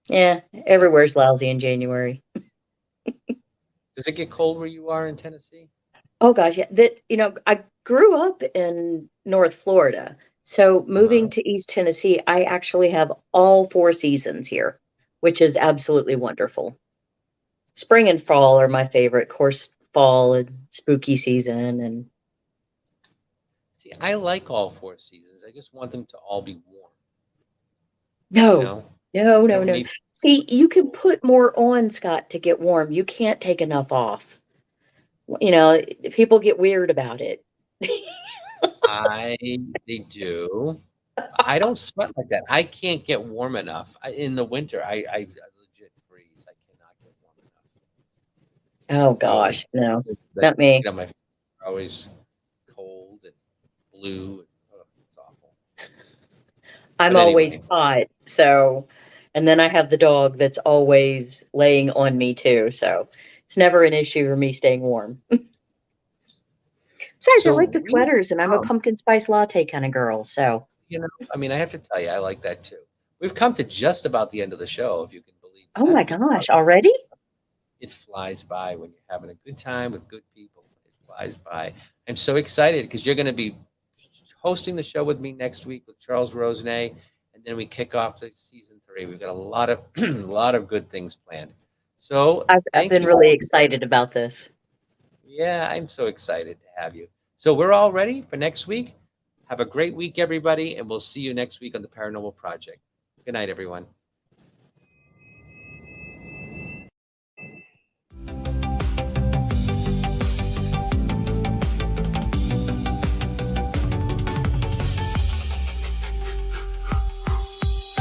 Speaker 3: Yeah, everywhere's lousy in January.
Speaker 2: Does it get cold where you are in Tennessee?
Speaker 3: Oh gosh, yeah. I grew up in North Florida. So moving to East Tennessee, I actually have all 4 seasons here, which is absolutely wonderful. Spring and fall are my favorite. Of course, fall and spooky season. And
Speaker 2: see, I like all 4 seasons. I just want them to all be warm.
Speaker 3: no. See, you can put more on, Scott, to get warm. You can't take enough off. People get weird about it.
Speaker 2: They do. I don't sweat like that. I can't get warm enough. In the winter, I legit freeze. I cannot get warm enough.
Speaker 3: Oh gosh, no, not me.
Speaker 2: My feet are always cold and blue. It's awful.
Speaker 3: I'm always hot, so, and then I have the dog that's always laying on me too, so it's never an issue for me staying warm. Besides, I like the sweaters, and I'm a pumpkin spice latte kind of girl, so.
Speaker 2: I have to tell you, I like that too. We've come to just about the end of the show, if you can believe it.
Speaker 3: Oh my gosh, already?
Speaker 2: It flies by when you're having a good time with good people. It flies by. I'm so excited because you're going to be hosting the show with me next week with Charles Rosenay, and then we kick off the season 3. We've got a lot of good things planned. So
Speaker 3: I've been really excited about this.
Speaker 2: Yeah, I'm so excited to have you. So we're all ready for next week. Have a great week, everybody, and we'll see you next week on the Paranormal Project. Good night, everyone.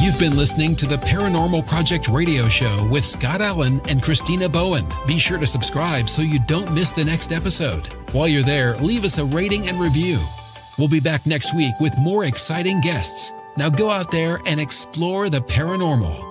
Speaker 1: You've been listening to the Paranormal Project radio show with Scott Allan and Khristina Bowen. Be sure to subscribe so you don't miss the next episode. While you're there, leave us a rating and review. We'll be back next week with more exciting guests. Now go out there and explore the paranormal.